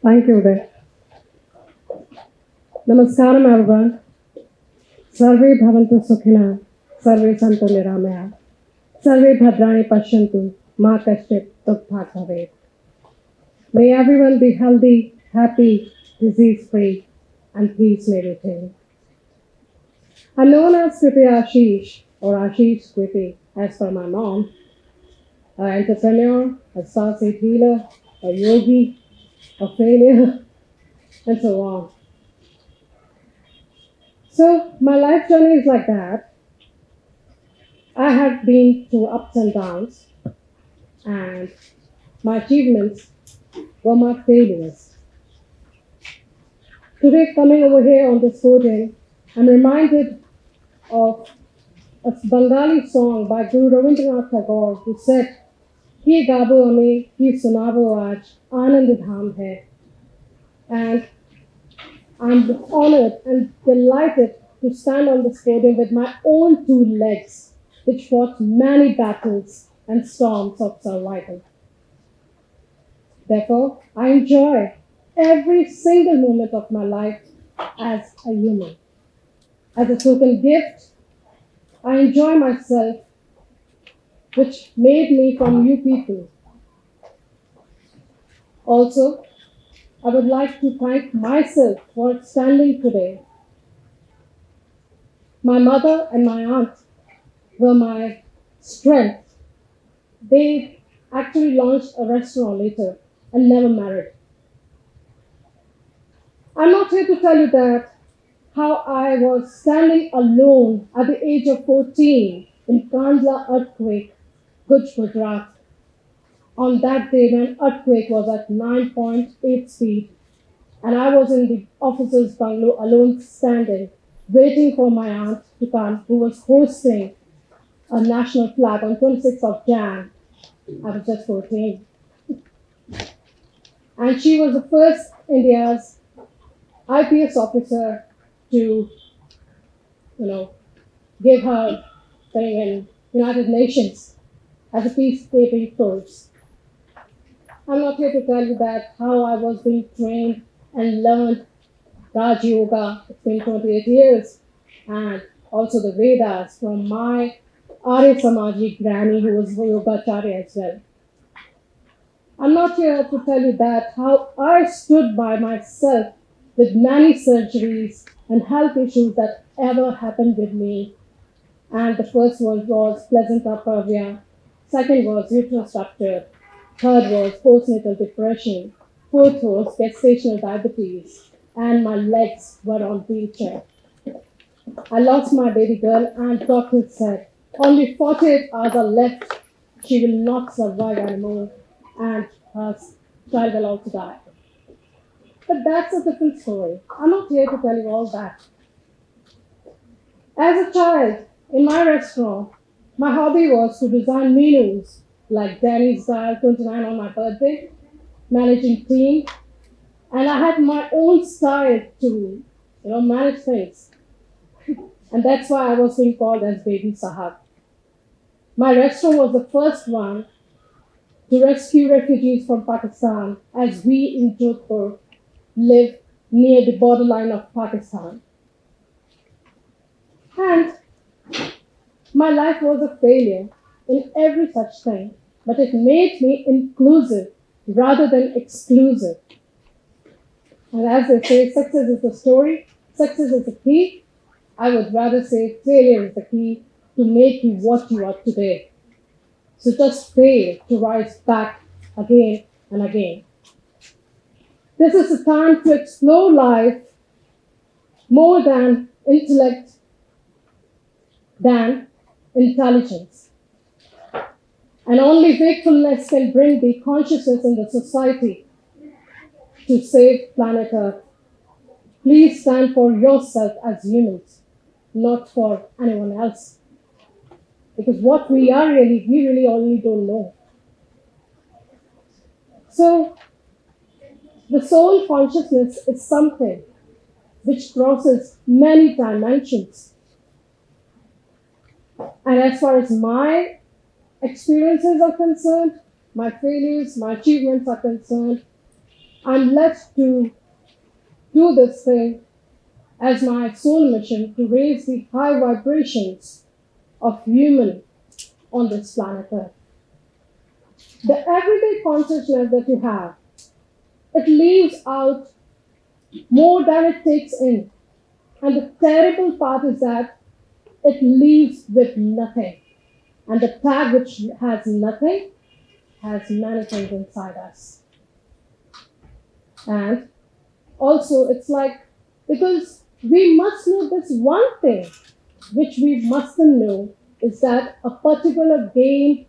Thank you, Uday. Namaskaram, everyone. Sarve bhavantu sukhina, sarve santu niramaya, sarve bhadrani pashyantu, ma kashchit dukkha bhavet. May everyone be healthy, happy, disease-free, and peace may retain. I'm known as Kriti Ashish, or Ashish Kriti, as per my mom, an entrepreneur, a star seed healer, a yogi, a failure, and so on. So my life journey is like that. I have been through ups and downs, and my achievements were my failures. Today, coming over here on this podium, I'm reminded of a Bengali song by Guru Rabindranath Tagore who said, "Ye gabo ame, ye sunavo aaj, anand dham hai." And I'm honored and delighted to stand on this podium with my own two legs, which fought many battles and storms of survival. Therefore, I enjoy every single moment of my life as a human. As a token gift, I enjoy myself, which made me from you people. Also, I would like to thank myself for standing today. My mother and my aunt were my strength. They actually launched a restaurant later and never married. I'm not here to tell you that how I was standing alone at the age of 14 in Kandla earthquake, Guj, Gujarat, on that day when earthquake was at 9.8 speed, and I was in the officer's bungalow alone standing, waiting for my aunt to come, who was hosting a national flag on 26th of Jan. I was just 14. And she was the first India's IPS officer to, give her thing in United Nations as a peacekeeping force. I'm not here to tell you that how I was being trained and learned Raj Yoga. It's been 28 years, and also the Vedas from my Arya Samaji granny, who was Yogacharya as well. I'm not here to tell you that how I stood by myself with many surgeries and health issues that ever happened with me. And the first one was placenta previa, second was uterus rupture, third was postnatal depression, fourth was gestational diabetes, and my legs were on wheelchair. I lost my baby girl, and doctors said only 48 hours are left. She will not survive anymore, and her child will also die. But that's a different story. I'm not here to tell you all that. As a child, in my restaurant, my hobby was to design menus like Danny's Dial 29 on my birthday, managing team, and I had my own style to, manage things. And that's why I was being called as Baby Sahab. My restaurant was the first one to rescue refugees from Pakistan, as we in Jodhpur live near the borderline of Pakistan. And my life was a failure in every such thing, but it made me inclusive rather than exclusive. And as they say, success is the story, success is the key. I would rather say failure is the key to make you what you are today. So just fail to rise back again and again. This is the time to explore life more than intellect, than intelligence. And only wakefulness can bring the consciousness in the society to save planet Earth. Please stand for yourself as humans, not for anyone else. Because what we are really, we really only don't know. So, the soul consciousness is something which crosses many dimensions. And as far as my experiences are concerned, my failures, my achievements are concerned, I'm left to do this thing as my soul mission to raise the high vibrations of human on this planet Earth. The everyday consciousness that you have, it leaves out more than it takes in. And the terrible part is that it leaves with nothing. And the tag which has nothing has many things inside us. And also it's like, because we must know this one thing, which we mustn't know, is that a particular game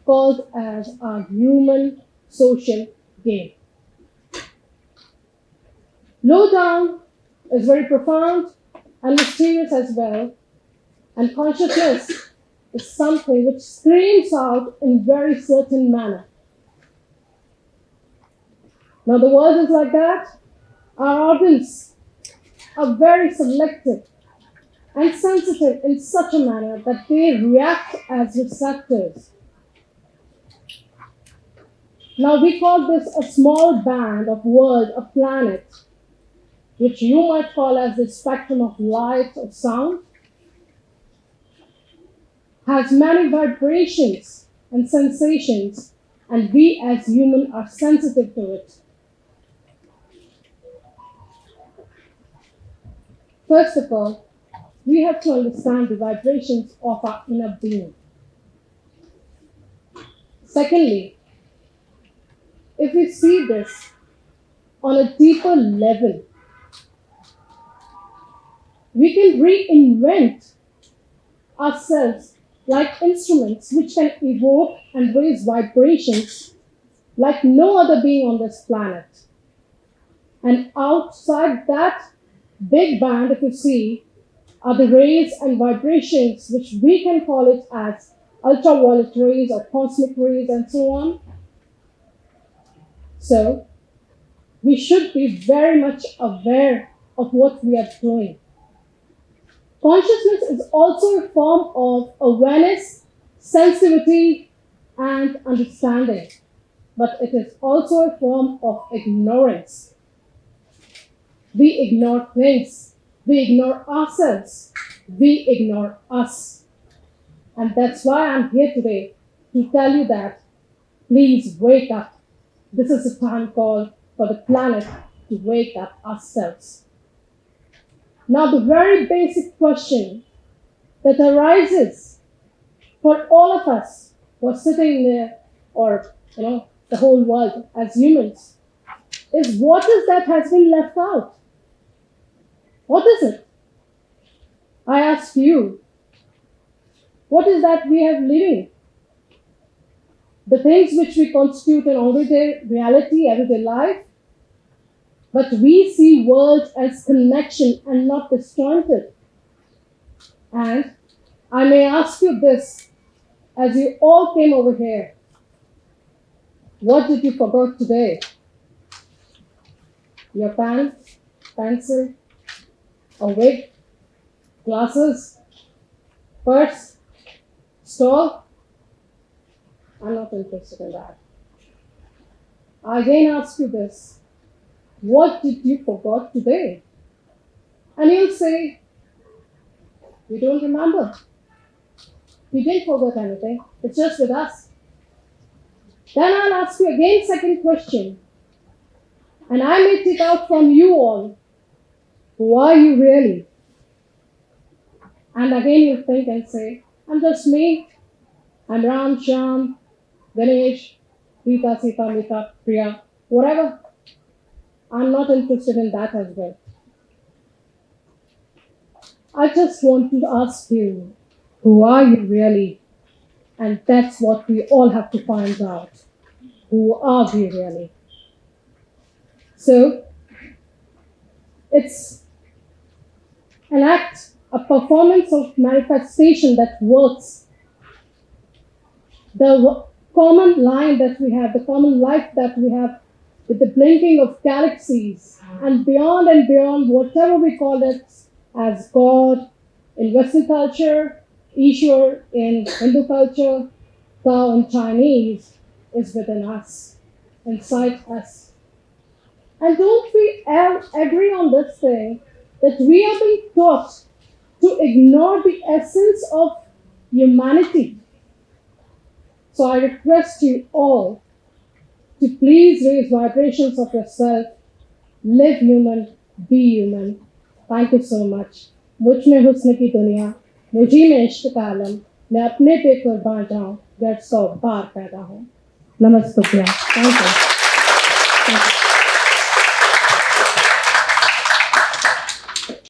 called as a human social game. Low down is very profound and mysterious as well, and consciousness is something which screams out in very certain manner. Now the world is like that. Our organs are very selective and sensitive in such a manner that they react as receptors. Now we call this a small band of world, a planet, which you might call as the spectrum of light or sound, has many vibrations and sensations, and we as humans are sensitive to it. First of all, we have to understand the vibrations of our inner being. Secondly, if we see this on a deeper level, we can reinvent ourselves like instruments which can evoke and raise vibrations like no other being on this planet. And outside that big band, if you see, are the rays and vibrations which we can call it as ultraviolet rays or cosmic rays and so on. So, we should be very much aware of what we are doing. Consciousness is also a form of awareness, sensitivity, and understanding, but it is also a form of ignorance. We ignore things, we ignore ourselves, we ignore us. And that's why I'm here today to tell you that please wake up. This is a time call for the planet to wake up ourselves. Now the very basic question that arises for all of us who are sitting there, or the whole world as humans, is what is that has been left out? What is it? I ask you, what is that we have living? The things which we constitute in everyday reality, everyday life, but we see world as connection and not disjointed. And I may ask you this, as you all came over here, what did you forget today? Your pen, pencil, a wig, glasses, purse, stole? I'm not interested in that. I again ask you this. What did you forget today? And you'll say, you don't remember. You didn't forget anything. It's just with us. Then I'll ask you again second question. And I may take out from you all, who are you really? And again you think and say, I'm just me. I'm Ram, Sham, Ganesh, Rita, Sita, Mita, Priya, whatever. I'm not interested in that as well. I just want to ask you, who are you really? And that's what we all have to find out. Who are we really? So, it's an act, a performance of manifestation that works. The common line that we have, the common life that we have, with the blinking of galaxies and beyond, whatever we call it as God in Western culture, Ishwar in Hindu culture, Tao in Chinese, is within us, inside us. And don't we agree on this thing that we are being taught to ignore the essence of humanity? So I request you all to please raise vibrations of yourself, live human, be human. Thank you so much. मुझ में हुस्न की दुनिया, मुझी में इश्क का आलम, मैं अपने पे कुर्बान जाऊं, 150 बार पैदा हूं. नमस्ते. Thank you.